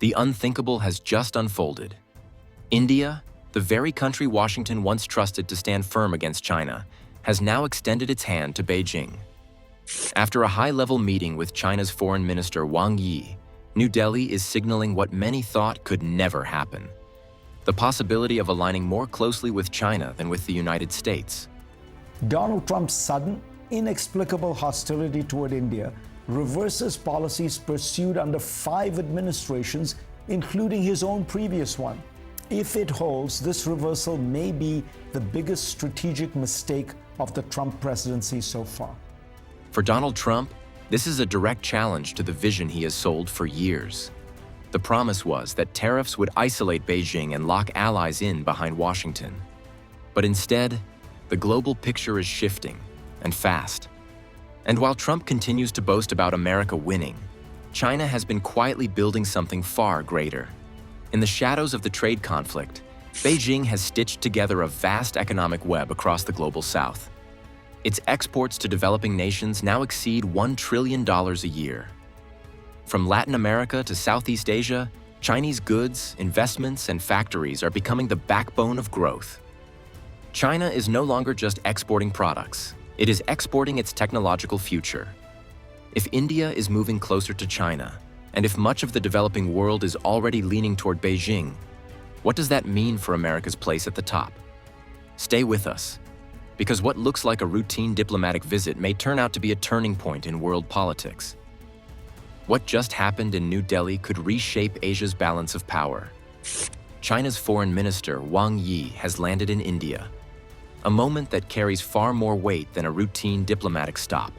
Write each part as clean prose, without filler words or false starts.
The unthinkable has just unfolded. India, the very country Washington once trusted to stand firm against China, has now extended its hand to Beijing. After a high-level meeting with China's Foreign Minister Wang, New Delhi is signaling what many thought could never happen: the possibility of aligning more closely with China than with the United States. Donald Trump's sudden, inexplicable hostility toward India reverses policies pursued under 5 administrations, including his own previous one. If it holds, this reversal may be the biggest strategic mistake of the Trump presidency so far. For Donald Trump, this is a direct challenge to the vision he has sold for years. The promise was that tariffs would isolate Beijing and lock allies in behind Washington. But instead, the global picture is shifting, and fast. And while Trump continues to boast about America winning, China has been quietly building something far greater. In the shadows of the trade conflict, Beijing has stitched together a vast economic web across the global south. Its exports to developing nations now exceed $1 trillion a year. From Latin America to Southeast Asia, Chinese goods, investments, and factories are becoming the backbone of growth. China is no longer just exporting products, it is exporting its technological future. If India is moving closer to China, and if much of the developing world is already leaning toward Beijing, what does that mean for America's place at the top? Stay with us, because what looks like a routine diplomatic visit may turn out to be a turning point in world politics. What just happened in New Delhi could reshape Asia's balance of power. China's foreign minister, Wang has landed in India, a moment that carries far more weight than a routine diplomatic stop.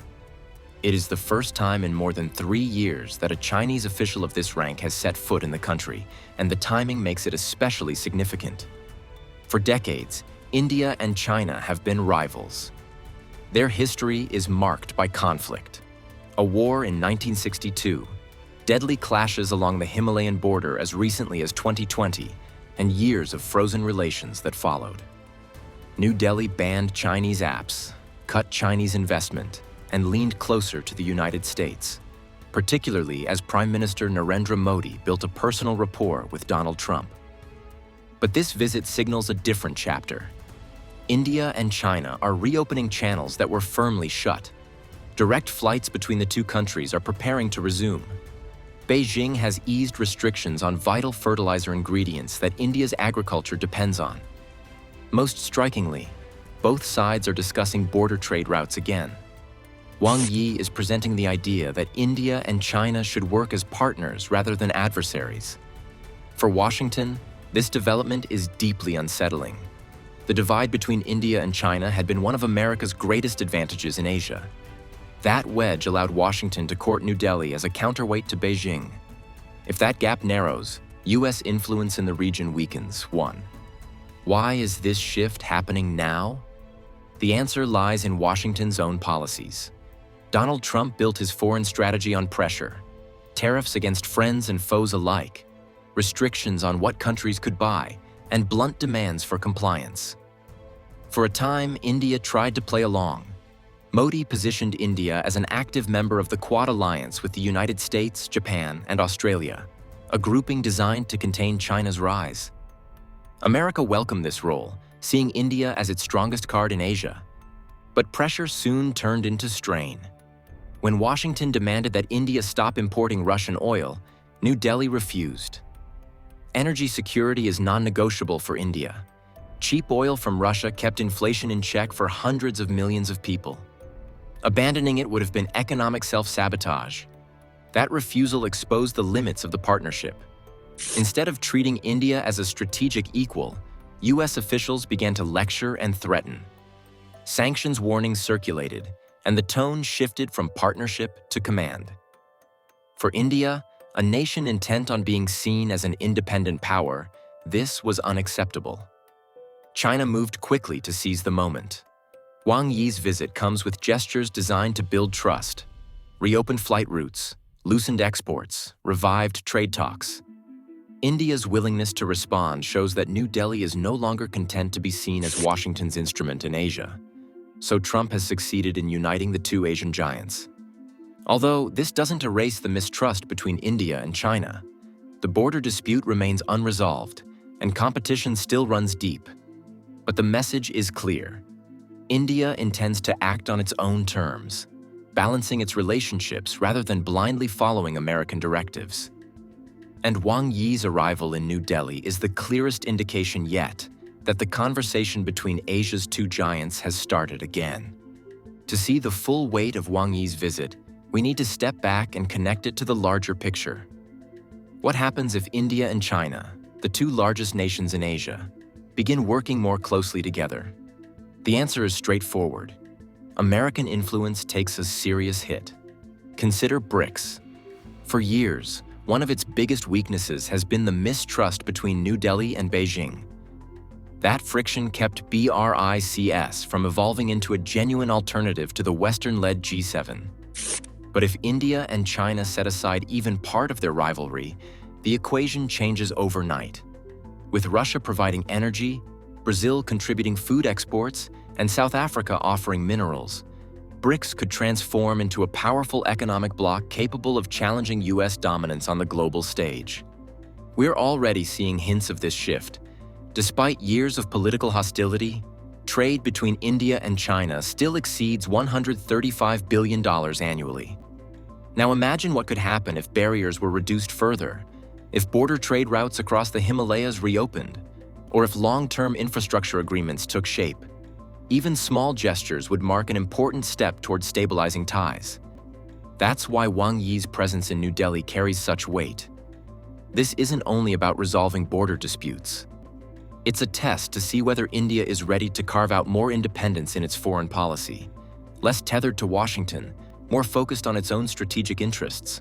It is the first time in more than 3 years that a Chinese official of this rank has set foot in the country, and the timing makes it especially significant. For decades, India and China have been rivals. Their history is marked by conflict. A war in 1962, deadly clashes along the Himalayan border as recently as 2020, and years of frozen relations that followed. New Delhi banned Chinese apps, cut Chinese investment, and leaned closer to the United States, particularly as Prime Minister Narendra Modi built a personal rapport with Donald Trump. But this visit signals a different chapter. India and China are reopening channels that were firmly shut. Direct flights between the two countries are preparing to resume. Beijing has eased restrictions on vital fertilizer ingredients that India's agriculture depends on. Most strikingly, both sides are discussing border trade routes again. Wang is presenting the idea that India and China should work as partners rather than adversaries. For Washington, this development is deeply unsettling. The divide between India and China had been one of America's greatest advantages in Asia. That wedge allowed Washington to court New Delhi as a counterweight to Beijing. If that gap narrows, US influence in the region weakens. 1. Why is this shift happening now? The answer lies in Washington's own policies. Donald Trump built his foreign strategy on pressure, tariffs against friends and foes alike, restrictions on what countries could buy, and blunt demands for compliance. For a time, India tried to play along. Modi positioned India as an active member of the Quad alliance with the United States, Japan, and Australia, a grouping designed to contain China's rise. America welcomed this role, seeing India as its strongest card in Asia. But pressure soon turned into strain. When Washington demanded that India stop importing Russian oil, New Delhi refused. Energy security is non-negotiable for India. Cheap oil from Russia kept inflation in check for hundreds of millions of people. Abandoning it would have been economic self-sabotage. That refusal exposed the limits of the partnership. Instead of treating India as a strategic equal, US officials began to lecture and threaten. Sanctions warnings circulated, and the tone shifted from partnership to command. For India, a nation intent on being seen as an independent power, this was unacceptable. China moved quickly to seize the moment. Wang Yi's visit comes with gestures designed to build trust: reopened flight routes, loosened exports, revived trade talks. India's willingness to respond shows that New Delhi is no longer content to be seen as Washington's instrument in Asia. So Trump has succeeded in uniting the two Asian giants. Although this doesn't erase the mistrust between India and China, The border dispute remains unresolved, and competition still runs deep. But the message is clear. India intends to act on its own terms, balancing its relationships rather than blindly following American directives. And Wang Yi's arrival in New Delhi is the clearest indication yet that the conversation between Asia's two giants has started again. To see the full weight of Wang Yi's visit, we need to step back and connect it to the larger picture. What happens if India and China, the two largest nations in Asia, begin working more closely together? The answer is straightforward. American influence takes a serious hit. Consider BRICS. For years, one of its biggest weaknesses has been the mistrust between New Delhi and Beijing. That friction kept BRICS from evolving into a genuine alternative to the Western-led G7. But if India and China set aside even part of their rivalry, the equation changes overnight. With Russia providing energy, Brazil contributing food exports, and South Africa offering minerals, BRICS could transform into a powerful economic bloc capable of challenging US dominance on the global stage. We're already seeing hints of this shift. Despite years of political hostility, trade between India and China still exceeds $135 billion annually. Now imagine what could happen if barriers were reduced further, if border trade routes across the Himalayas reopened, or if long-term infrastructure agreements took shape. Even small gestures would mark an important step toward stabilizing ties. That's why Wang Yi's presence in New Delhi carries such weight. This isn't only about resolving border disputes. It's a test to see whether India is ready to carve out more independence in its foreign policy, less tethered to Washington, more focused on its own strategic interests.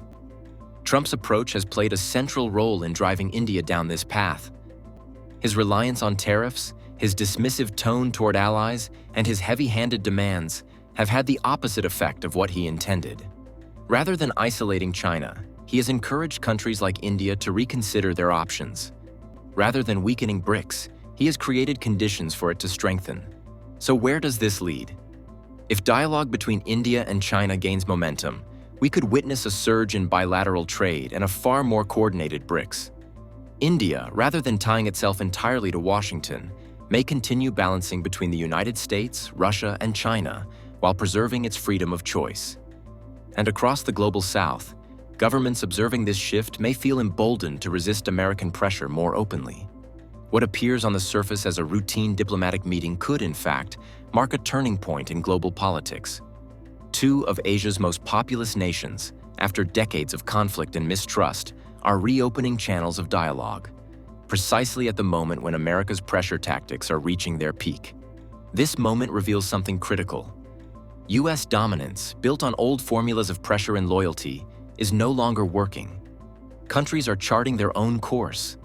Trump's approach has played a central role in driving India down this path. His reliance on tariffs, his dismissive tone toward allies, and his heavy-handed demands have had the opposite effect of what he intended. Rather than isolating China, he has encouraged countries like India to reconsider their options. Rather than weakening BRICS, he has created conditions for it to strengthen. So where does this lead? If dialogue between India and China gains momentum, we could witness a surge in bilateral trade and a far more coordinated BRICS. India, rather than tying itself entirely to Washington, may continue balancing between the United States, Russia, and China while preserving its freedom of choice. And across the global South, governments observing this shift may feel emboldened to resist American pressure more openly. What appears on the surface as a routine diplomatic meeting could, in fact, mark a turning point in global politics. Two of Asia's most populous nations, after decades of conflict and mistrust, are reopening channels of dialogue, precisely at the moment when America's pressure tactics are reaching their peak. This moment reveals something critical. US dominance, built on old formulas of pressure and loyalty, is no longer working. Countries are charting their own course.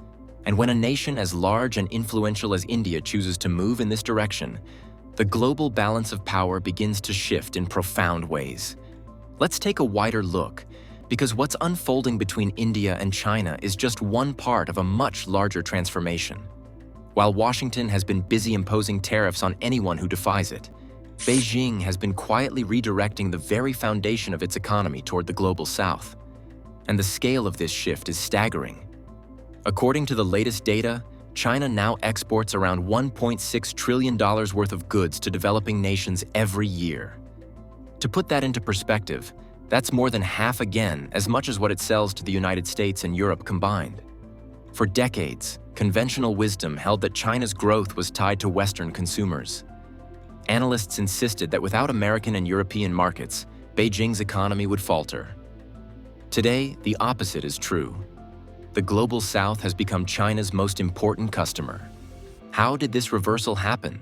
And when a nation as large and influential as India chooses to move in this direction, the global balance of power begins to shift in profound ways. Let's take a wider look, because what's unfolding between India and China is just one part of a much larger transformation. While Washington has been busy imposing tariffs on anyone who defies it, Beijing has been quietly redirecting the very foundation of its economy toward the global South. And the scale of this shift is staggering. According to the latest data, China now exports around $1.6 trillion worth of goods to developing nations every year. To put that into perspective, that's more than half again as much as what it sells to the United States and Europe combined. For decades, conventional wisdom held that China's growth was tied to Western consumers. Analysts insisted that without American and European markets, Beijing's economy would falter. Today, the opposite is true. The global South has become China's most important customer. How did this reversal happen?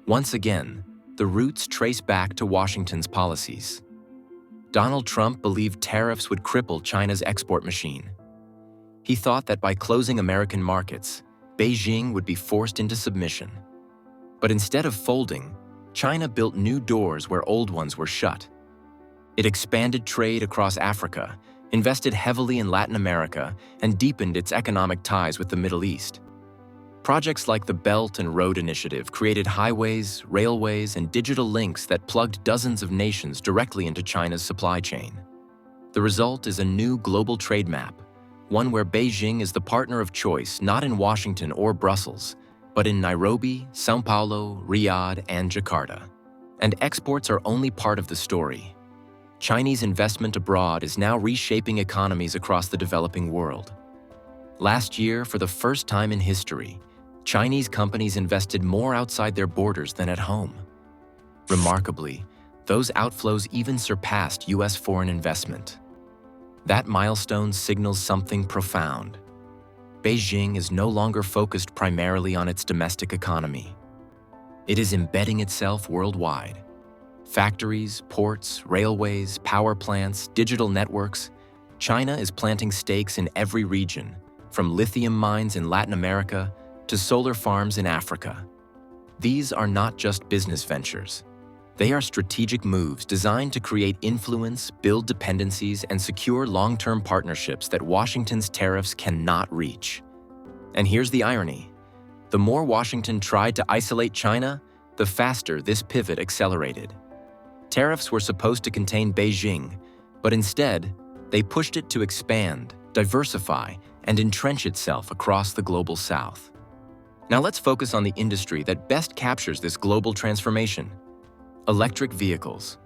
Once again, the roots trace back to Washington's policies. Donald Trump believed tariffs would cripple China's export machine. He thought that by closing American markets, Beijing would be forced into submission. But instead of folding, China built new doors where old ones were shut. It expanded trade across Africa, invested heavily in Latin America, and deepened its economic ties with the Middle East. Projects like the Belt and Road Initiative created highways, railways, and digital links that plugged dozens of nations directly into China's supply chain. The result is a new global trade map, one where Beijing is the partner of choice not in Washington or Brussels, but in Nairobi, São Paulo, Riyadh, and Jakarta. And exports are only part of the story. Chinese investment abroad is now reshaping economies across the developing world. Last year, for the first time in history, Chinese companies invested more outside their borders than at home. Remarkably, those outflows even surpassed U.S. foreign investment. That milestone signals something profound. Beijing is no longer focused primarily on its domestic economy. It is embedding itself worldwide. Factories, ports, railways, power plants, digital networks. China is planting stakes in every region, from lithium mines in Latin America to solar farms in Africa. These are not just business ventures. They are strategic moves designed to create influence, build dependencies, and secure long-term partnerships that Washington's tariffs cannot reach. And here's the irony. The more Washington tried to isolate China, the faster this pivot accelerated. Tariffs were supposed to contain Beijing, but instead, they pushed it to expand, diversify, and entrench itself across the global south. Now let's focus on the industry that best captures this global transformation: electric vehicles.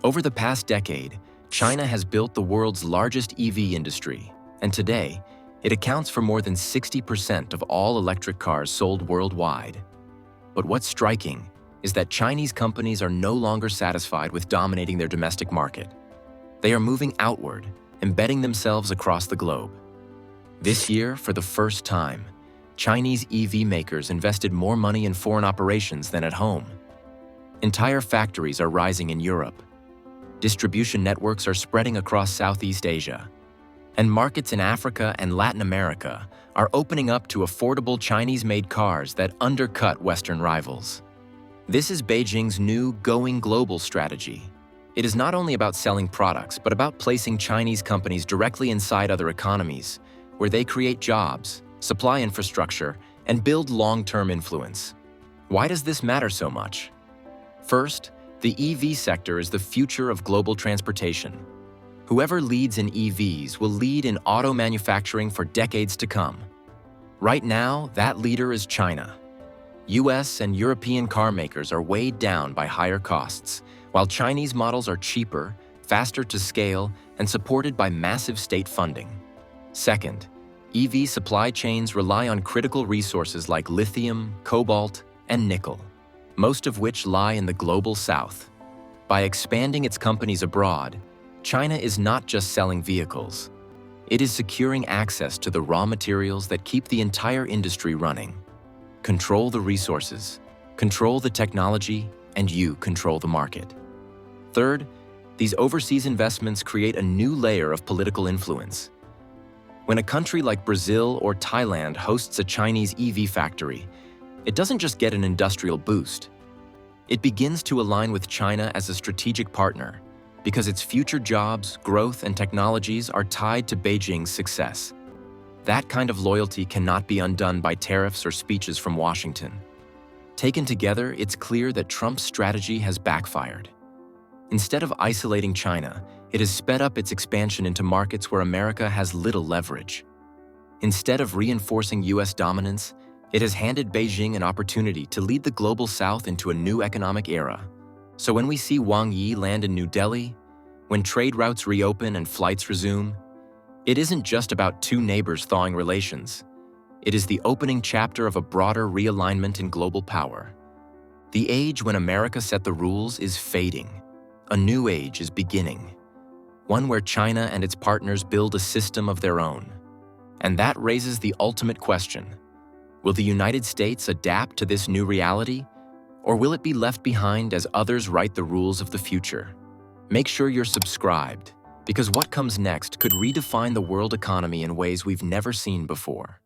Over the past decade, China has built the world's largest EV industry, and today, it accounts for more than 60% of all electric cars sold worldwide. But what's striking is that Chinese companies are no longer satisfied with dominating their domestic market. They are moving outward, embedding themselves across the globe. This year, for the first time, Chinese EV makers invested more money in foreign operations than at home. Entire factories are rising in Europe. Distribution networks are spreading across Southeast Asia. And markets in Africa and Latin America are opening up to affordable Chinese-made cars that undercut Western rivals. This is Beijing's new going global strategy. It is not only about selling products, but about placing Chinese companies directly inside other economies, where they create jobs, supply infrastructure, and build long-term influence. Why does this matter so much? First, the EV sector is the future of global transportation. Whoever leads in EVs will lead in auto manufacturing for decades to come. Right now, that leader is China. US and European car makers are weighed down by higher costs, while Chinese models are cheaper, faster to scale, and supported by massive state funding. Second, EV supply chains rely on critical resources like lithium, cobalt, and nickel, most of which lie in the global south. By expanding its companies abroad, China is not just selling vehicles. It is securing access to the raw materials that keep the entire industry running. Control the resources, control the technology, and you control the market. Third, these overseas investments create a new layer of political influence. When a country like Brazil or Thailand hosts a Chinese EV factory, it doesn't just get an industrial boost. It begins to align with China as a strategic partner because its future jobs, growth, and technologies are tied to Beijing's success. That kind of loyalty cannot be undone by tariffs or speeches from Washington. Taken together, it's clear that Trump's strategy has backfired. Instead of isolating China, it has sped up its expansion into markets where America has little leverage. Instead of reinforcing US dominance, it has handed Beijing an opportunity to lead the global south into a new economic era. So when we see Wang land in New Delhi, when trade routes reopen and flights resume, it isn't just about two neighbors thawing relations. It is the opening chapter of a broader realignment in global power. The age when America set the rules is fading. A new age is beginning. One where China and its partners build a system of their own. And that raises the ultimate question. Will the United States adapt to this new reality? Or will it be left behind as others write the rules of the future? Make sure you're subscribed, because what comes next could redefine the world economy in ways we've never seen before.